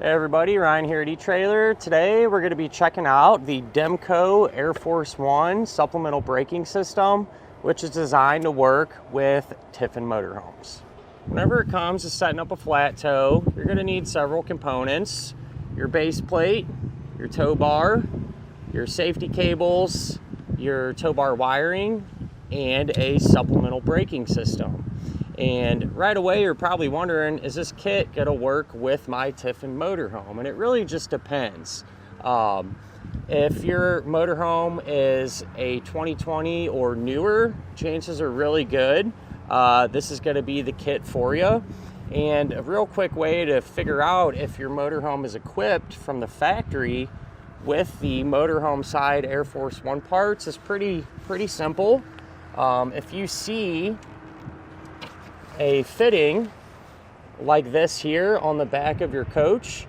Hey everybody, Ryan here at Etrailer. Today we're going to be checking out the Demco Air Force One supplemental braking system, which is designed to work with Tiffin Motor Homes. Whenever it comes to setting up a flat tow, you're going to need several components: your base plate, your tow bar, your safety cables, your tow bar wiring, and a supplemental braking system. And right away you're probably wondering, is this kit going to work with my Tiffin motorhome? And it really just depends. If your motorhome is a 2020 or newer, chances are really good this is going to be the kit for you. And a real quick way to figure out if your motorhome is equipped from the factory with the motorhome side Air Force One parts is pretty simple. If you see a fitting like this here on the back of your coach,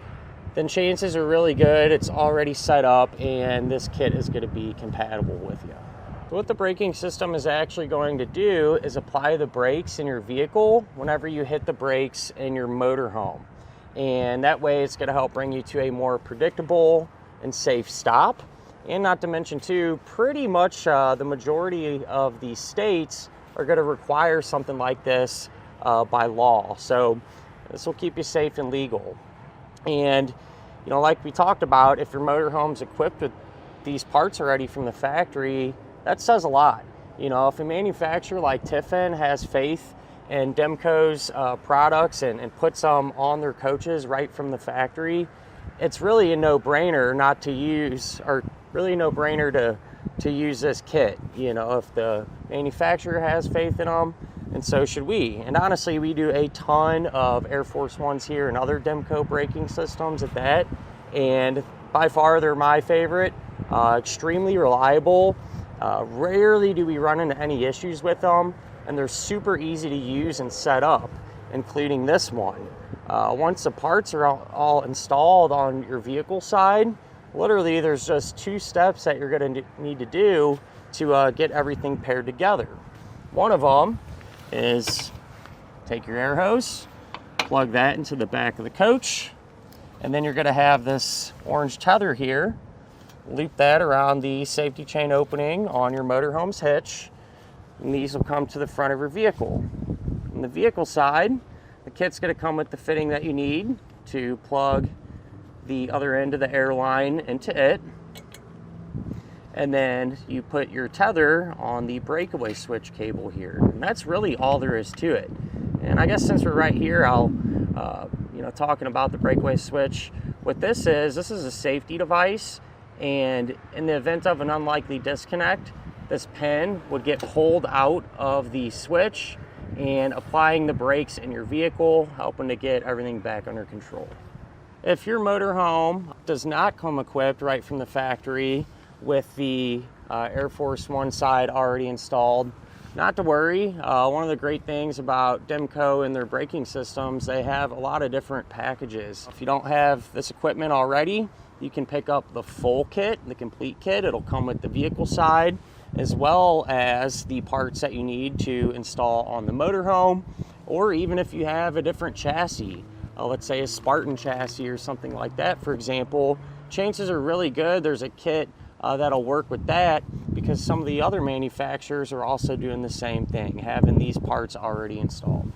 then chances are really good it's already set up and this kit is going to be compatible with you. So what the braking system is actually going to do is apply the brakes in your vehicle whenever you hit the brakes in your motorhome. And that way it's going to help bring you to a more predictable and safe stop. And not to mention too, pretty much the majority of the states are going to require something like this by law. So this will keep you safe and legal. And you know, like we talked about, if your motorhome's equipped with these parts already from the factory, that says a lot. You know, if a manufacturer like Tiffin has faith in Demco's products and puts them on their coaches right from the factory, it's really a no-brainer not to use, or really a no-brainer to use this kit. You know, if the manufacturer has faith in them, and so should we. And honestly, we do a ton of Air Force Ones here and other Demco braking systems at that. And by far, they're my favorite. Extremely reliable. Rarely do we run into any issues with them. And they're super easy to use and set up, including this one. Once the parts are all installed on your vehicle side, literally there's just 2 steps that you're going to need to do to get everything paired together. One of them is take your air hose, plug that into the back of the coach, and then you're going to have this orange tether here. Loop that around the safety chain opening on your motorhome's hitch, and these will come to the front of your vehicle. On the vehicle side, the kit's going to come with the fitting that you need to plug the other end of the air line into it. And then you put your tether on the breakaway switch cable here. And that's really all there is to it. And I guess since we're right here, I'll, talking about the breakaway switch. What this is a safety device. And in the event of an unlikely disconnect, this pin would get pulled out of the switch and applying the brakes in your vehicle, helping to get everything back under control. If your motorhome does not come equipped right from the factory with the Air Force One side already installed, not to worry. One of the great things about Demco and their braking systems, they have a lot of different packages. If you don't have this equipment already, you can pick up the full kit, the complete kit. It'll come with the vehicle side as well as the parts that you need to install on the motorhome, or even if you have a different chassis, let's say a Spartan chassis or something like that, for example, chances are really good there's a kit that'll work with that, because some of the other manufacturers are also doing the same thing, having these parts already installed.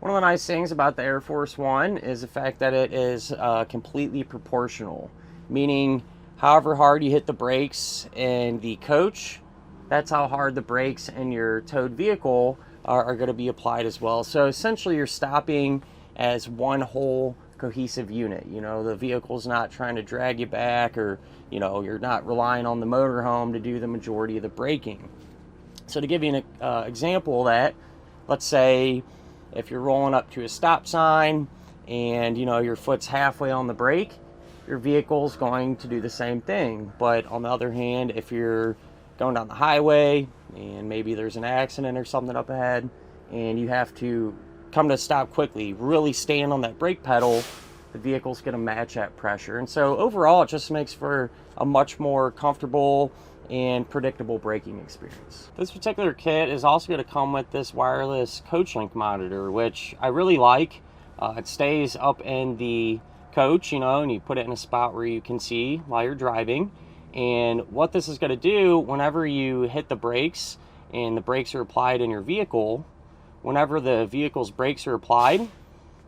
One of the nice things about the Air Force One is the fact that it is completely proportional, meaning however hard you hit the brakes in the coach, that's how hard the brakes in your towed vehicle are going to be applied as well. So essentially you're stopping as one whole cohesive unit. You know, the vehicle's not trying to drag you back, or you're not relying on the motorhome to do the majority of the braking. So to give you an example of that, let's say if you're rolling up to a stop sign and your foot's halfway on the brake, your vehicle's going to do the same thing. But on the other hand, if you're going down the highway and maybe there's an accident or something up ahead and you have to come to a stop quickly, really stand on that brake pedal, the vehicle's going to match that pressure. And so overall, it just makes for a much more comfortable and predictable braking experience. This particular kit is also going to come with this wireless coach link monitor, which I really like. It stays up in the coach, you know, and you put it in a spot where you can see while you're driving. And what this is going to do, whenever you hit the brakes and the brakes are applied in your vehicle, whenever the vehicle's brakes are applied,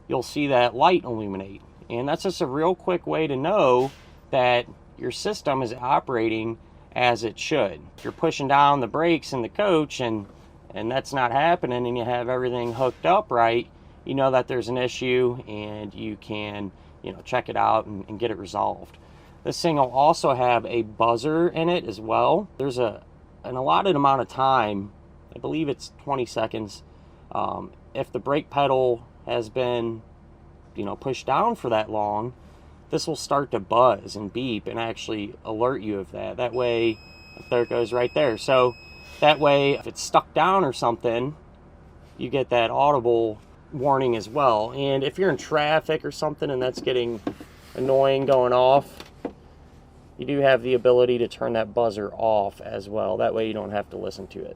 you'll see that light illuminate. And that's just a real quick way to know that your system is operating as it should. If you're pushing down the brakes in the coach and that's not happening, and you have everything hooked up right, you know that there's an issue, and you can, you know, check it out and get it resolved. This thing will also have a buzzer in it as well. There's an allotted amount of time, I believe it's 20 seconds. If the brake pedal has been, you know, pushed down for that long, this will start to buzz and beep and actually alert you of that. That way, there it goes right there. So that way, if it's stuck down or something, you get that audible warning as well. And if you're in traffic or something and that's getting annoying going off, you do have the ability to turn that buzzer off as well. That way you don't have to listen to it.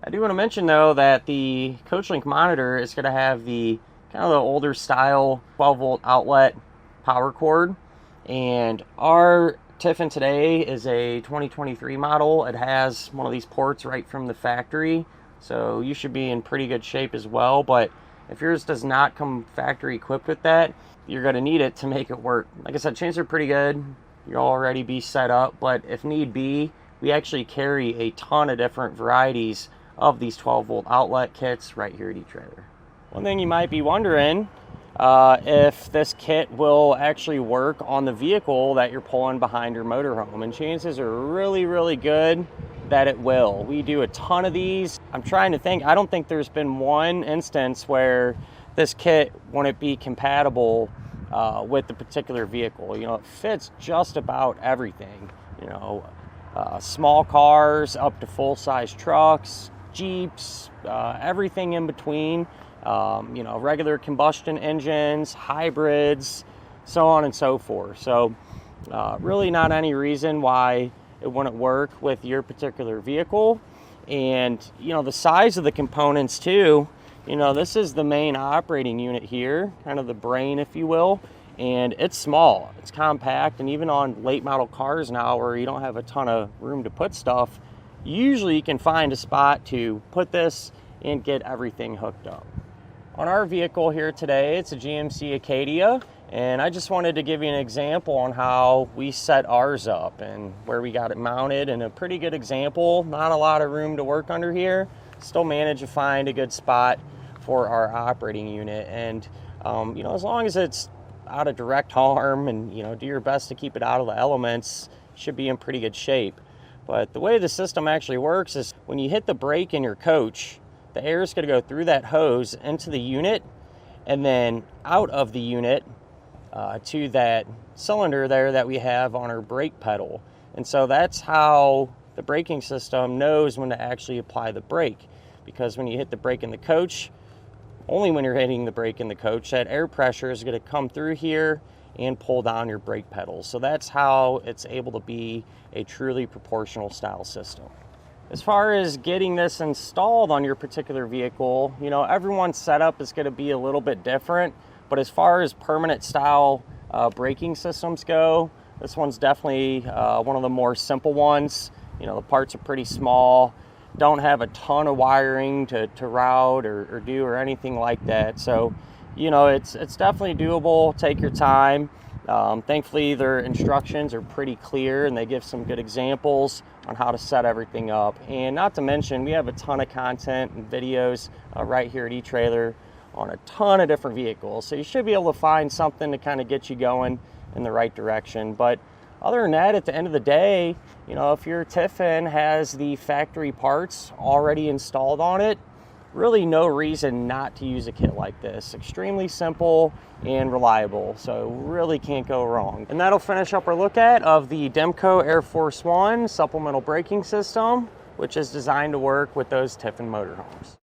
I do want to mention though that the CoachLink monitor is going to have the kind of the older style 12-volt outlet power cord, and our Tiffin today is a 2023 model. It has one of these ports right from the factory, so you should be in pretty good shape as well. But if yours does not come factory equipped with that, you're going to need it to make it work. Like I said, chains are pretty good. You'll already be set up, but if need be, we actually carry a ton of different varieties of these 12-volt outlet kits right here at Etrailer. One thing you might be wondering, if this kit will actually work on the vehicle that you're pulling behind your motorhome, and chances are really, really good that it will. We do a ton of these. I'm trying to think, I don't think there's been one instance where this kit wouldn't be compatible with the particular vehicle. You know, it fits just about everything, you know, small cars up to full-size trucks, Jeeps, everything in between. You know, regular combustion engines, hybrids, so on and so forth. So really not any reason why it wouldn't work with your particular vehicle. And, you know, the size of the components too, you know, this is the main operating unit here, kind of the brain, if you will. And it's small, it's compact, and even on late model cars now where you don't have a ton of room to put stuff, usually you can find a spot to put this and get everything hooked up. On our vehicle here today, it's a GMC Acadia, and I just wanted to give you an example on how we set ours up and where we got it mounted, and a pretty good example. Not a lot of room to work under here, still managed to find a good spot for our operating unit. And you know, as long as it's out of direct harm and, you know, do your best to keep it out of the elements, should be in pretty good shape. But the way the system actually works is when you hit the brake in your coach, the air is going to go through that hose into the unit and then out of the unit to that cylinder there that we have on our brake pedal. And so that's how the braking system knows when to actually apply the brake, because when you hit the brake in the coach, only when you're hitting the brake in the coach, that air pressure is going to come through here and pull down your brake pedals. So that's how it's able to be a truly proportional style system. As far as getting this installed on your particular vehicle, you know, everyone's setup is going to be a little bit different, but as far as permanent style braking systems go, this one's definitely one of the more simple ones. You know, the parts are pretty small, don't have a ton of wiring to route or do or anything like that. So, you know, it's definitely doable. Take your time. Thankfully, their instructions are pretty clear and they give some good examples on how to set everything up. And not to mention, we have a ton of content and videos right here at Etrailer on a ton of different vehicles. So you should be able to find something to kind of get you going in the right direction. But other than that, at the end of the day, you know, if your Tiffin has the factory parts already installed on it, really no reason not to use a kit like this. Extremely simple and reliable, so really can't go wrong. And that'll finish up our look of the Demco Air Force One supplemental braking system, which is designed to work with those Tiffin Motor Homes.